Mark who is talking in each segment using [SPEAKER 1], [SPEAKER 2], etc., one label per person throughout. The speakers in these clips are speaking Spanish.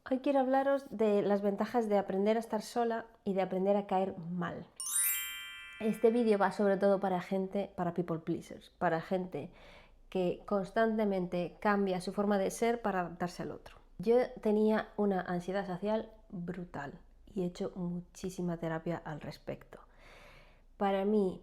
[SPEAKER 1] Hoy quiero hablaros de las ventajas de aprender a estar sola y de aprender a caer mal. Este vídeo va sobre todo para gente, para people pleasers, para gente que constantemente cambia su forma de ser para adaptarse al otro. Yo tenía una ansiedad social brutal y he hecho muchísima terapia al respecto. Para mí,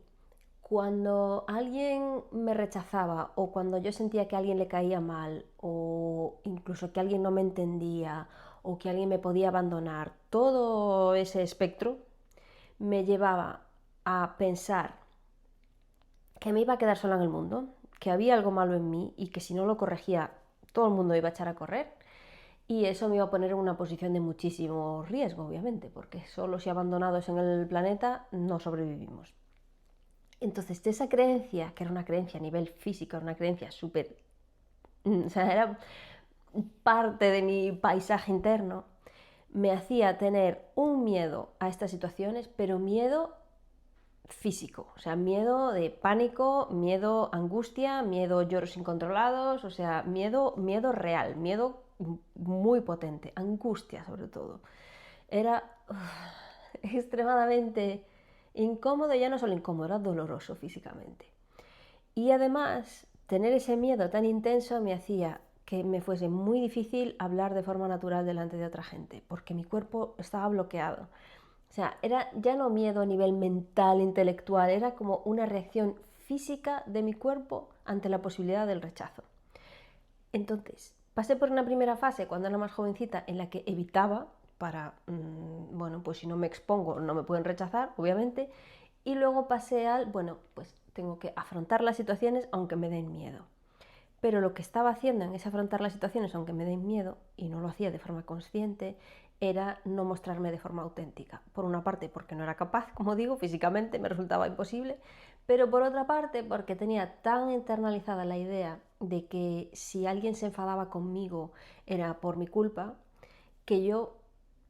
[SPEAKER 1] cuando alguien me rechazaba o cuando yo sentía que a alguien le caía mal o incluso que alguien no me entendía o que alguien me podía abandonar, todo ese espectro me llevaba a pensar que me iba a quedar sola en el mundo, que había algo malo en mí y que si no lo corregía todo el mundo iba a echar a correr. Y eso me iba a poner en una posición de muchísimo riesgo, obviamente, porque solos y abandonados en el planeta no sobrevivimos. Entonces, de esa creencia, que era una creencia a nivel físico, era una creencia súper... O sea, era parte de mi paisaje interno, me hacía tener un miedo a estas situaciones, pero miedo físico, o sea, miedo de pánico, miedo angustia, miedo lloros incontrolados, o sea, miedo real, miedo muy potente, angustia sobre todo. Era extremadamente incómodo, ya no solo incómodo, era doloroso físicamente. Y además, tener ese miedo tan intenso me hacía que me fuese muy difícil hablar de forma natural delante de otra gente, porque mi cuerpo estaba bloqueado. O sea, era ya no miedo a nivel mental, intelectual, era como una reacción física de mi cuerpo ante la posibilidad del rechazo. Entonces, pasé por una primera fase cuando era más jovencita en la que evitaba para, bueno, pues si no me expongo no me pueden rechazar, obviamente, y luego pasé al, bueno, pues tengo que afrontar las situaciones aunque me den miedo. Pero lo que estaba haciendo en ese afrontar las situaciones, aunque me den miedo, y no lo hacía de forma consciente, era no mostrarme de forma auténtica. Por una parte, porque no era capaz, como digo, físicamente me resultaba imposible, pero por otra parte, porque tenía tan internalizada la idea de que si alguien se enfadaba conmigo era por mi culpa, que yo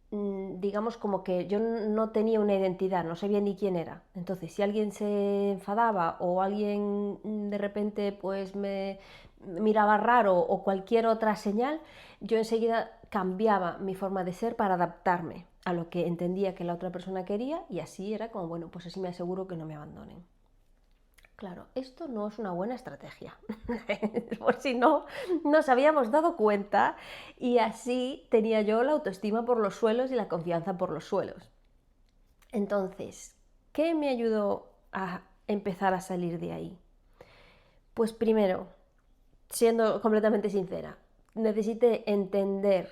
[SPEAKER 1] digamos como que yo no tenía una identidad, no sabía ni quién era. Entonces, si alguien se enfadaba o alguien de repente pues me miraba raro o cualquier otra señal, yo enseguida cambiaba mi forma de ser para adaptarme a lo que entendía que la otra persona quería y así era como, bueno, pues así me aseguro que no me abandonen. Claro, esto no es una buena estrategia, por si no nos habíamos dado cuenta, y así tenía yo la autoestima por los suelos y la confianza por los suelos. Entonces, ¿qué me ayudó a empezar a salir de ahí? Pues primero, siendo completamente sincera, necesité entender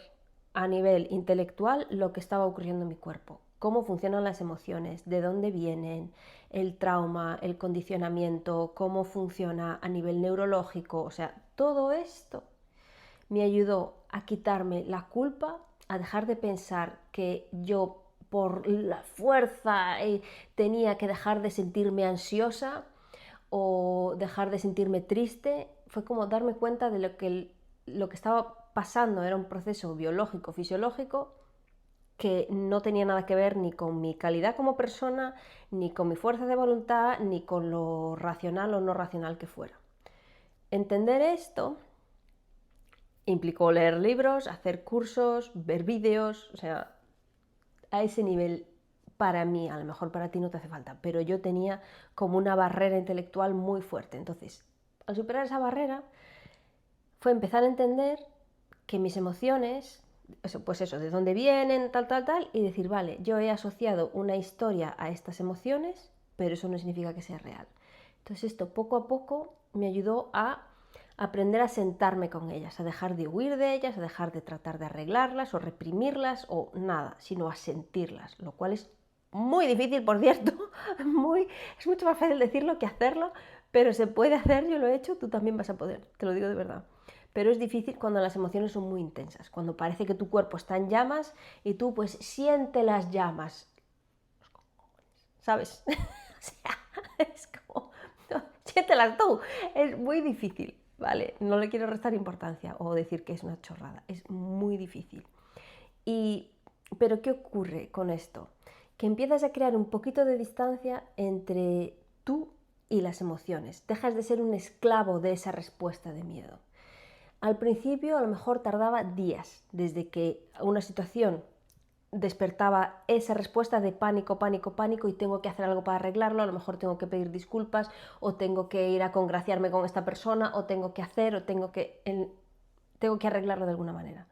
[SPEAKER 1] a nivel intelectual lo que estaba ocurriendo en mi cuerpo, cómo funcionan las emociones, de dónde vienen, el trauma, el condicionamiento, cómo funciona a nivel neurológico, o sea, todo esto me ayudó a quitarme la culpa, a dejar de pensar que yo por la fuerza tenía que dejar de sentirme ansiosa o dejar de sentirme triste. Fue como darme cuenta de lo que estaba pasando era un proceso biológico, fisiológico, que no tenía nada que ver ni con mi calidad como persona, ni con mi fuerza de voluntad, ni con lo racional o no racional que fuera. Entender esto implicó leer libros, hacer cursos, ver vídeos, o sea, a ese nivel para mí, a lo mejor para ti no te hace falta, pero yo tenía como una barrera intelectual muy fuerte. Entonces, al superar esa barrera, fue empezar a entender que mis emociones, pues eso, de dónde vienen, tal, tal, tal, y decir, vale, yo he asociado una historia a estas emociones, pero eso no significa que sea real. Entonces esto poco a poco me ayudó a aprender a sentarme con ellas, a dejar de huir de ellas, a dejar de tratar de arreglarlas o reprimirlas o nada, sino a sentirlas, lo cual es muy difícil, por cierto, es mucho más fácil decirlo que hacerlo, pero se puede hacer, yo lo he hecho, tú también vas a poder, te lo digo de verdad. Pero es difícil cuando las emociones son muy intensas, cuando parece que tu cuerpo está en llamas y tú pues siente las llamas, ¿sabes? O sea, es como, no, siéntelas tú, es muy difícil, ¿vale? No le quiero restar importancia o decir que es una chorrada, es muy difícil. Pero ¿qué ocurre con esto? Que empiezas a crear un poquito de distancia entre tú y las emociones. Dejas de ser un esclavo de esa respuesta de miedo. Al principio a lo mejor tardaba días desde que una situación despertaba esa respuesta de pánico, pánico, pánico y tengo que hacer algo para arreglarlo, a lo mejor tengo que pedir disculpas o tengo que ir a congraciarme con esta persona o tengo que hacer o tengo que arreglarlo de alguna manera.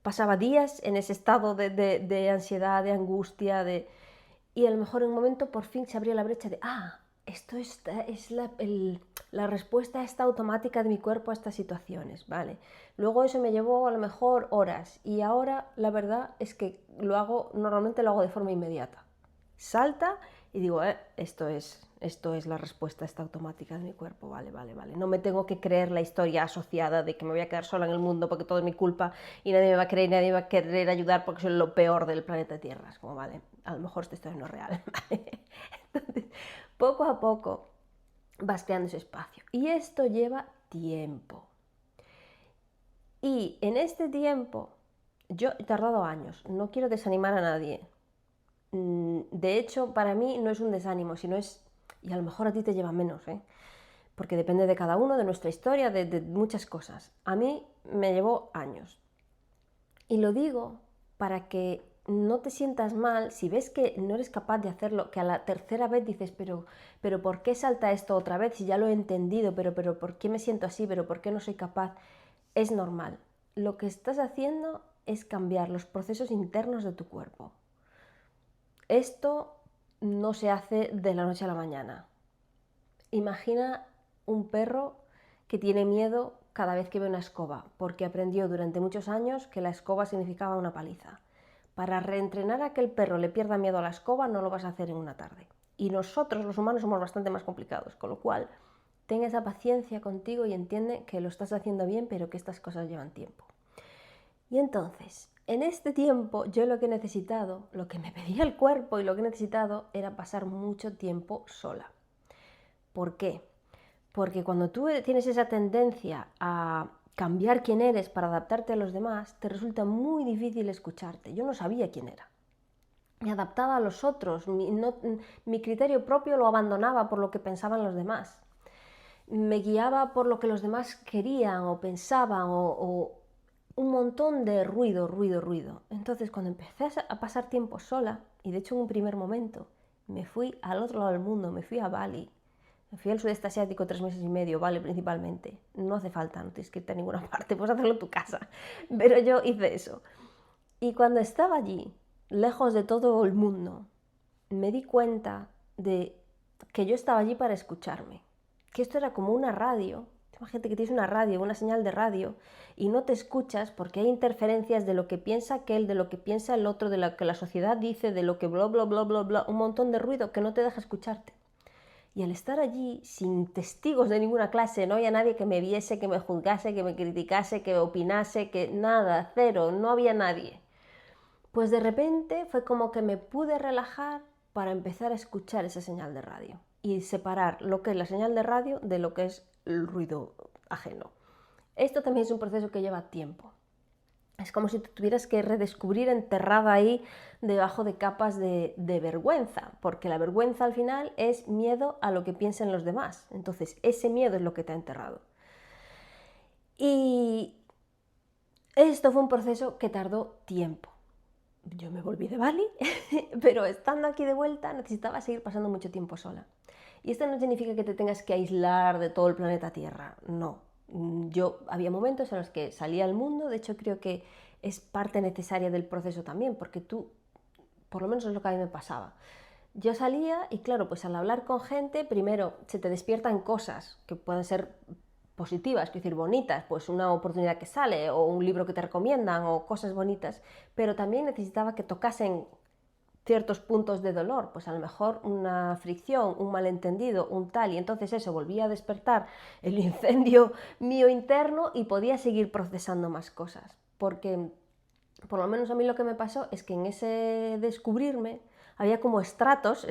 [SPEAKER 1] Pasaba días en ese estado de ansiedad, de angustia, y a lo mejor en un momento por fin se abría la brecha de esto es la respuesta esta automática de mi cuerpo a estas situaciones, ¿vale? Luego eso me llevó a lo mejor horas y ahora la verdad es que normalmente lo hago de forma inmediata. Salta y digo, esto es la respuesta esta automática de mi cuerpo, vale. No me tengo que creer la historia asociada de que me voy a quedar sola en el mundo porque todo es mi culpa y nadie me va a creer y nadie me va a querer ayudar porque soy lo peor del planeta Tierra. Es como, vale, a lo mejor esta historia no es real, ¿vale? Entonces, poco a poco vas creando ese espacio. Y esto lleva tiempo. Y en este tiempo, yo he tardado años, no quiero desanimar a nadie. De hecho, para mí no es un desánimo, sino y a lo mejor a ti te lleva menos, porque depende de cada uno, de nuestra historia, de muchas cosas. A mí me llevó años. Y lo digo para que no te sientas mal si ves que no eres capaz de hacerlo, que a la tercera vez dices, pero ¿por qué salta esto otra vez? Si ya lo he entendido, pero ¿por qué me siento así? ¿Pero por qué no soy capaz? Es normal. Lo que estás haciendo es cambiar los procesos internos de tu cuerpo. Esto no se hace de la noche a la mañana. Imagina un perro que tiene miedo cada vez que ve una escoba, porque aprendió durante muchos años que la escoba significaba una paliza. Para reentrenar a que el perro le pierda miedo a la escoba no lo vas a hacer en una tarde. Y nosotros, los humanos, somos bastante más complicados, con lo cual ten esa paciencia contigo y entiende que lo estás haciendo bien, pero que estas cosas llevan tiempo. Y entonces, en este tiempo, yo lo que he necesitado, lo que me pedía el cuerpo y lo que he necesitado era pasar mucho tiempo sola. ¿Por qué? Porque cuando tú tienes esa tendencia a cambiar quién eres para adaptarte a los demás, te resulta muy difícil escucharte. Yo no sabía quién era. Me adaptaba a los otros, mi criterio propio lo abandonaba por lo que pensaban los demás. Me guiaba por lo que los demás querían o pensaban o un montón de ruido. Entonces, cuando empecé a pasar tiempo sola, y de hecho en un primer momento, me fui al otro lado del mundo, me fui a Bali, me fui al sudeste asiático 3 meses y medio, Bali principalmente. No hace falta, no tienes que irte a ninguna parte, puedes hacerlo en tu casa. Pero yo hice eso. Y cuando estaba allí, lejos de todo el mundo, me di cuenta de que yo estaba allí para escucharme. Que esto era como una radio. Imagínate que tienes una radio, una señal de radio, y no te escuchas porque hay interferencias de lo que piensa aquel, de lo que piensa el otro, de lo que la sociedad dice, de lo que bla, bla, bla, bla, bla, un montón de ruido que no te deja escucharte. Y al estar allí, sin testigos de ninguna clase, no había nadie que me viese, que me juzgase, que me criticase, que opinase, que nada, cero, no había nadie. Pues de repente fue como que me pude relajar para empezar a escuchar esa señal de radio y separar lo que es la señal de radio de lo que es el ruido ajeno. Esto también es un proceso que lleva tiempo. Es como si te tuvieras que redescubrir enterrada ahí debajo de capas de vergüenza, porque la vergüenza al final es miedo a lo que piensen los demás. Entonces, ese miedo es lo que te ha enterrado. Y esto fue un proceso que tardó tiempo. Yo me volví de Bali, pero estando aquí de vuelta necesitaba seguir pasando mucho tiempo sola. Y esto no significa que te tengas que aislar de todo el planeta Tierra, no. Yo había momentos en los que salía al mundo, de hecho creo que es parte necesaria del proceso también, porque tú, por lo menos es lo que a mí me pasaba. Yo salía y claro, pues al hablar con gente, primero se te despiertan cosas que pueden ser positivas, quiero decir, bonitas, pues una oportunidad que sale o un libro que te recomiendan o cosas bonitas, pero también necesitaba que tocasen ciertos puntos de dolor, pues a lo mejor una fricción, un malentendido, un tal, y entonces eso volvía a despertar el incendio mío interno y podía seguir procesando más cosas, porque por lo menos a mí lo que me pasó es que en ese descubrirme había como estratos,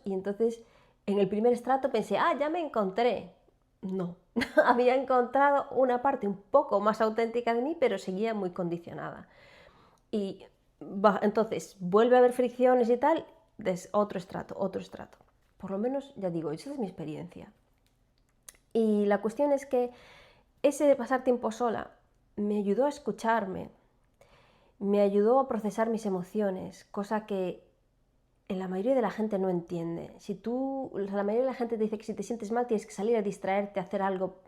[SPEAKER 1] y entonces en el primer estrato pensé, ya me encontré. No, había encontrado una parte un poco más auténtica de mí, pero seguía muy condicionada. Y entonces vuelve a haber fricciones y tal, otro estrato. Por lo menos, ya digo, esa es mi experiencia. Y la cuestión es que ese de pasar tiempo sola me ayudó a escucharme, me ayudó a procesar mis emociones, cosa que la mayoría de la gente no entiende. La mayoría de la gente te dice que si te sientes mal tienes que salir a distraerte, a hacer algo,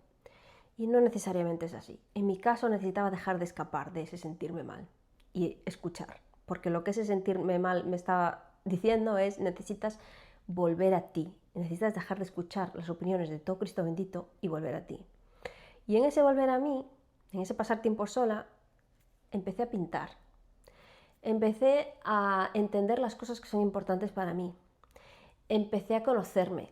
[SPEAKER 1] y no necesariamente es así. En mi caso necesitaba dejar de escapar de ese sentirme mal y escuchar, porque lo que ese sentirme mal me estaba diciendo es: necesitas volver a ti, necesitas dejar de escuchar las opiniones de todo Cristo bendito y volver a ti. Y en ese volver a mí, en ese pasar tiempo sola, empecé a pintar. Empecé a entender las cosas que son importantes para mí. Empecé a conocerme,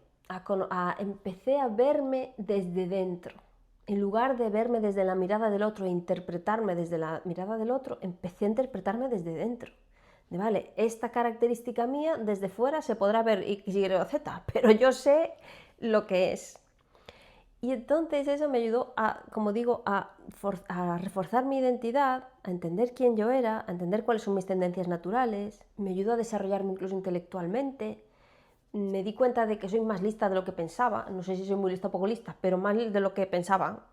[SPEAKER 1] empecé a verme desde dentro. En lugar de verme desde la mirada del otro e interpretarme desde la mirada del otro, empecé a interpretarme desde dentro. Vale, esta característica mía desde fuera se podrá ver X, Y o Z, pero yo sé lo que es. Y entonces eso me ayudó a, como digo, a reforzar mi identidad, a entender quién yo era, a entender cuáles son mis tendencias naturales, me ayudó a desarrollarme incluso intelectualmente. Me di cuenta de que soy más lista de lo que pensaba, no sé si soy muy lista o poco lista, pero más de lo que pensaba,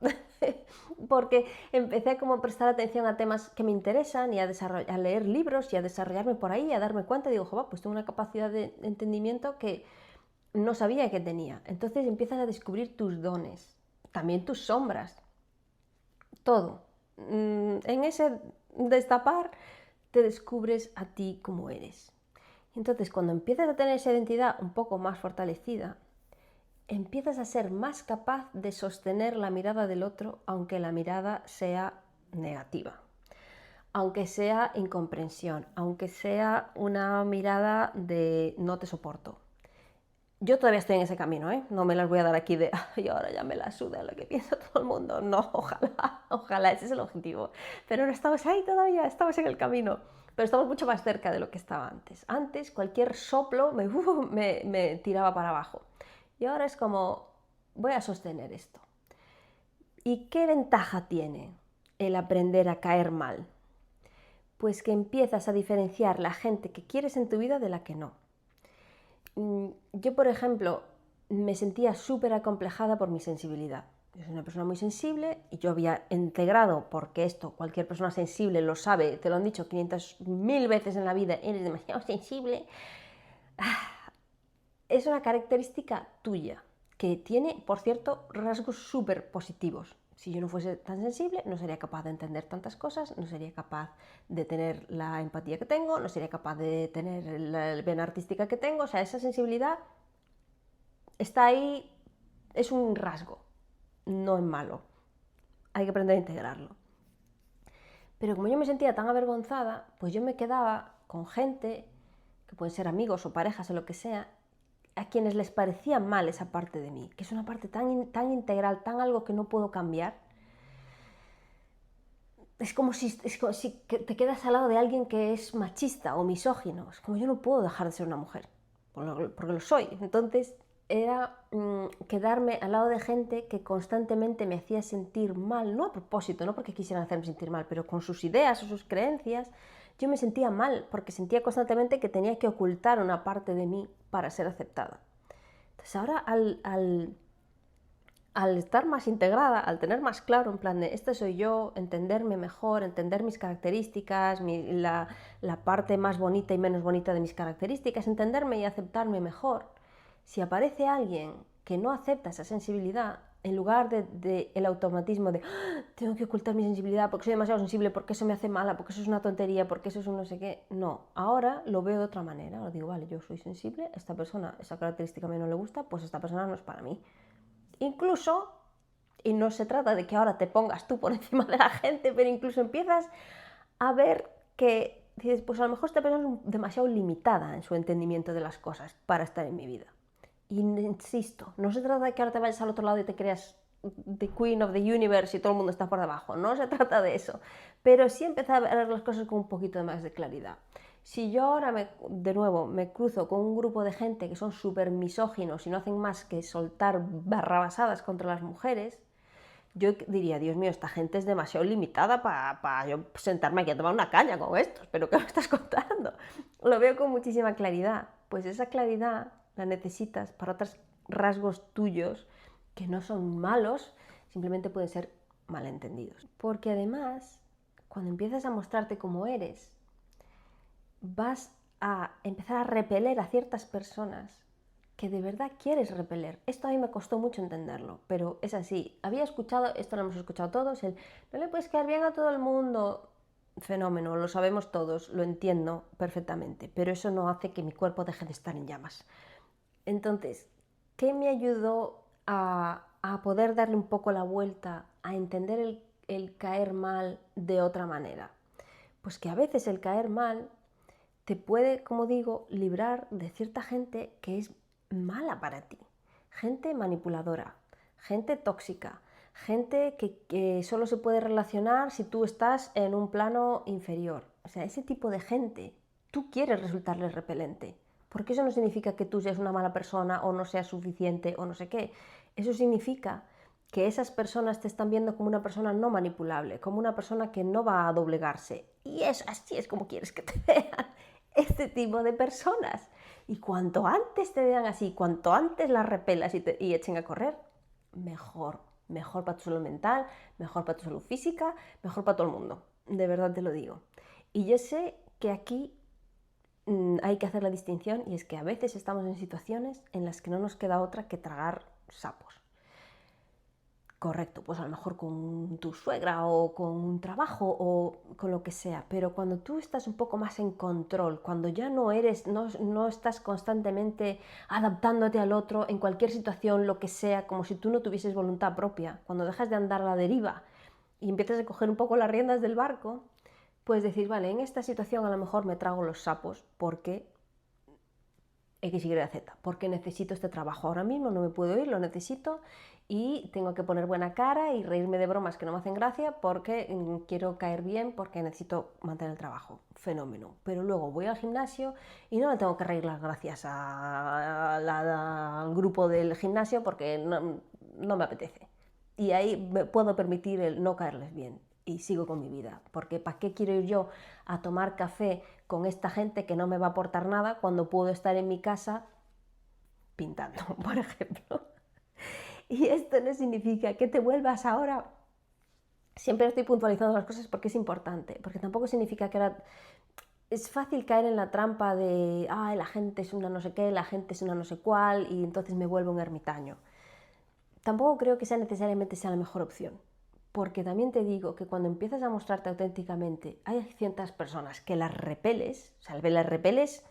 [SPEAKER 1] porque empecé como a prestar atención a temas que me interesan y a leer libros y a desarrollarme por ahí, a darme cuenta, digo, joder, pues tengo una capacidad de entendimiento que no sabía que tenía. Entonces empiezas a descubrir tus dones, también tus sombras, todo. En ese destapar te descubres a ti como eres. Entonces, cuando empiezas a tener esa identidad un poco más fortalecida, empiezas a ser más capaz de sostener la mirada del otro, aunque la mirada sea negativa, aunque sea incomprensión, aunque sea una mirada de no te soporto. Yo todavía estoy en ese camino, ¿eh? No me las voy a dar aquí de y ahora ya me la suda lo que piensa todo el mundo. No, ojalá, ese es el objetivo. Pero no estamos ahí todavía, estamos en el camino. Pero estamos mucho más cerca de lo que estaba antes. Antes cualquier soplo me tiraba para abajo. Y ahora es como, voy a sostener esto. ¿Y qué ventaja tiene el aprender a caer mal? Pues que empiezas a diferenciar la gente que quieres en tu vida de la que no. Yo, por ejemplo, me sentía súper acomplejada por mi sensibilidad. Yo soy una persona muy sensible y yo había integrado, porque esto cualquier persona sensible lo sabe, te lo han dicho 500.000 veces en la vida, eres demasiado sensible. Es una característica tuya, que tiene, por cierto, rasgos súper positivos. Si yo no fuese tan sensible, no sería capaz de entender tantas cosas, no sería capaz de tener la empatía que tengo, no sería capaz de tener la vena artística que tengo. O sea, esa sensibilidad está ahí, es un rasgo, no es malo. Hay que aprender a integrarlo. Pero como yo me sentía tan avergonzada, pues yo me quedaba con gente, que pueden ser amigos o parejas o lo que sea, a quienes les parecía mal esa parte de mí, que es una parte tan integral, tan algo que no puedo cambiar. Es como si te quedas al lado de alguien que es machista o misógino. Es como yo no puedo dejar de ser una mujer, porque lo soy. Entonces era quedarme al lado de gente que constantemente me hacía sentir mal, no a propósito, no porque quisieran hacerme sentir mal, pero con sus ideas o sus creencias. Yo me sentía mal porque sentía constantemente que tenía que ocultar una parte de mí para ser aceptada. Entonces ahora al estar más integrada, al tener más claro, en plan de este soy yo, entenderme mejor, entender mis características, la parte más bonita y menos bonita de mis características, entenderme y aceptarme mejor. Si aparece alguien que no acepta esa sensibilidad, en lugar de el automatismo de tengo que ocultar mi sensibilidad porque soy demasiado sensible, porque eso me hace mala, porque eso es una tontería, porque eso es un no sé qué, no, ahora lo veo de otra manera. Lo digo, vale, yo soy sensible, esta persona, esa característica a mí no le gusta, pues esta persona no es para mí. Incluso, y no se trata de que ahora te pongas tú por encima de la gente, pero incluso empiezas a ver que dices, pues a lo mejor esta persona es demasiado limitada en su entendimiento de las cosas para estar en mi vida. Y insisto, no se trata de que ahora te vayas al otro lado y te creas the Queen of the Universe y todo el mundo está por debajo, no se trata de eso, pero sí empezar a ver las cosas con un poquito más de claridad. Si yo ahora, de nuevo, me cruzo con un grupo de gente que son súper misóginos y no hacen más que soltar barrabasadas contra las mujeres, yo diría, Dios mío, esta gente es demasiado limitada para yo sentarme aquí a tomar una caña con estos, pero ¿qué me estás contando? Lo veo con muchísima claridad. Pues esa claridad la necesitas para otros rasgos tuyos que no son malos, simplemente pueden ser malentendidos. Porque además, cuando empiezas a mostrarte como eres, vas a empezar a repeler a ciertas personas que de verdad quieres repeler. Esto a mí me costó mucho entenderlo, pero es así. Había escuchado, esto lo hemos escuchado todos, no le puedes caer bien a todo el mundo. Fenómeno, lo sabemos todos, lo entiendo perfectamente, pero eso no hace que mi cuerpo deje de estar en llamas. Entonces, ¿qué me ayudó a poder darle un poco la vuelta, a entender el caer mal de otra manera? Pues que a veces el caer mal te puede, como digo, librar de cierta gente que es mala para ti. Gente manipuladora, gente tóxica, gente que solo se puede relacionar si tú estás en un plano inferior. O sea, ese tipo de gente, tú quieres resultarles repelente. Porque eso no significa que tú seas una mala persona o no seas suficiente o no sé qué. Eso significa que esas personas te están viendo como una persona no manipulable, como una persona que no va a doblegarse. Y eso, así es como quieres que te vean este tipo de personas. Y cuanto antes te vean así, cuanto antes las repelas y echen a correr, mejor. Mejor para tu salud mental, mejor para tu salud física, mejor para todo el mundo. De verdad te lo digo. Y yo sé que aquí hay que hacer la distinción, y es que a veces estamos en situaciones en las que no nos queda otra que tragar sapos. Correcto, pues a lo mejor con tu suegra o con un trabajo o con lo que sea, pero cuando tú estás un poco más en control, cuando ya no estás constantemente adaptándote al otro en cualquier situación, lo que sea, como si tú no tuvieses voluntad propia, cuando dejas de andar a la deriva y empiezas a coger un poco las riendas del barco, puedes decir, vale, en esta situación a lo mejor me trago los sapos porque X, Y, Z, porque necesito este trabajo ahora mismo, no me puedo ir, lo necesito y tengo que poner buena cara y reírme de bromas que no me hacen gracia porque quiero caer bien, porque necesito mantener el trabajo. Fenómeno. Pero luego voy al gimnasio y no me tengo que reír las gracias al grupo del gimnasio porque no me apetece. Y ahí me puedo permitir el no caerles bien y sigo con mi vida, porque ¿para qué quiero ir yo a tomar café con esta gente que no me va a aportar nada cuando puedo estar en mi casa pintando, por ejemplo? Y esto no significa que te vuelvas ahora. Siempre estoy puntualizando las cosas porque es importante, porque tampoco significa que ahora es fácil caer en la trampa de, ay, la gente es una no sé qué, la gente es una no sé cuál, y entonces me vuelvo un ermitaño. Tampoco creo que sea necesariamente sea la mejor opción. Porque también te digo que cuando empiezas a mostrarte auténticamente, hay ciertas personas que las repeles, o sea, las repeles,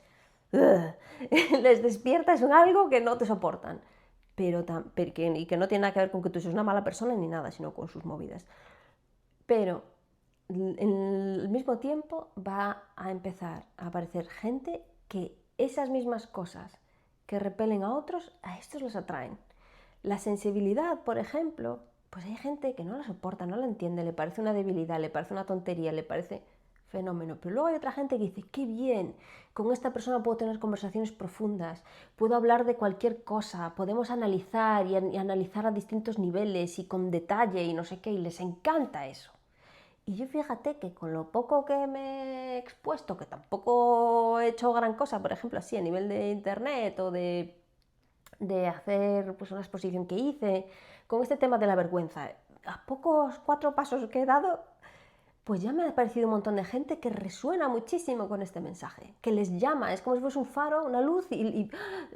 [SPEAKER 1] les despiertas en algo que no te soportan. Y que no tiene nada que ver con que tú seas una mala persona ni nada, sino con sus movidas. Pero al mismo tiempo va a empezar a aparecer gente que esas mismas cosas que repelen a otros, a estos los atraen. La sensibilidad, por ejemplo, pues hay gente que no la soporta, no la entiende, le parece una debilidad, le parece una tontería, le parece fenómeno. Pero luego hay otra gente que dice, qué bien, con esta persona puedo tener conversaciones profundas, puedo hablar de cualquier cosa, podemos analizar y analizar a distintos niveles y con detalle y no sé qué, y les encanta eso. Y yo fíjate que con lo poco que me he expuesto, que tampoco he hecho gran cosa, por ejemplo, así a nivel de internet o de hacer pues, una exposición que hice, con este tema de la vergüenza, a pocos 4 pasos que he dado, pues ya me ha aparecido un montón de gente que resuena muchísimo con este mensaje, que les llama, es como si fuese un faro, una luz y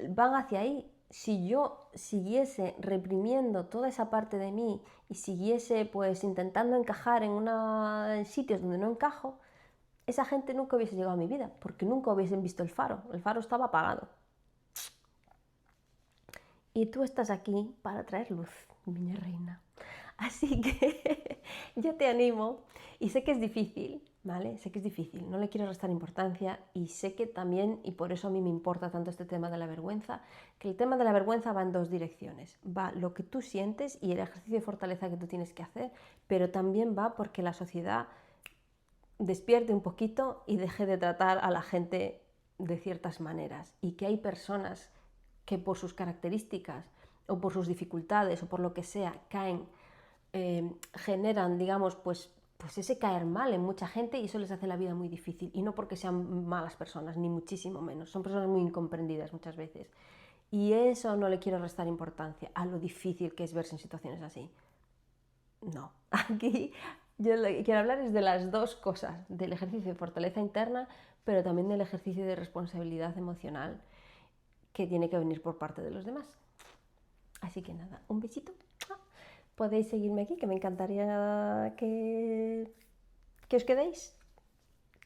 [SPEAKER 1] van hacia ahí. Si yo siguiese reprimiendo toda esa parte de mí y siguiese pues intentando encajar en sitios donde no encajo, esa gente nunca hubiese llegado a mi vida, porque nunca hubiesen visto el faro estaba apagado. Y tú estás aquí para traer luz, mi reina. Así que yo te animo, y sé que es difícil, ¿vale? Sé que es difícil, no le quiero restar importancia, y sé que también, y por eso a mí me importa tanto este tema de la vergüenza, que el tema de la vergüenza va en 2 direcciones. Va lo que tú sientes y el ejercicio de fortaleza que tú tienes que hacer, pero también va porque la sociedad despierte un poquito y deje de tratar a la gente de ciertas maneras, y que hay personas que por sus características o por sus dificultades o por lo que sea caen, generan, digamos, pues ese caer mal en mucha gente, y eso les hace la vida muy difícil, y no porque sean malas personas, ni muchísimo menos, son personas muy incomprendidas muchas veces, y eso no le quiero restar importancia a lo difícil que es verse en situaciones así. No, aquí yo lo que quiero hablar es de las dos cosas, del ejercicio de fortaleza interna, pero también del ejercicio de responsabilidad emocional que tiene que venir por parte de los demás. Así que nada, un besito. Podéis seguirme aquí, que me encantaría que os quedéis.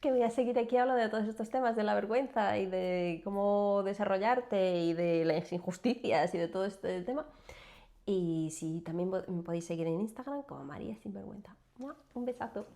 [SPEAKER 1] Que voy a seguir aquí hablando de todos estos temas de la vergüenza y de cómo desarrollarte y de las injusticias y de todo este tema. Y sí, también me podéis seguir en Instagram como María Sinvergüenza. Un besazo.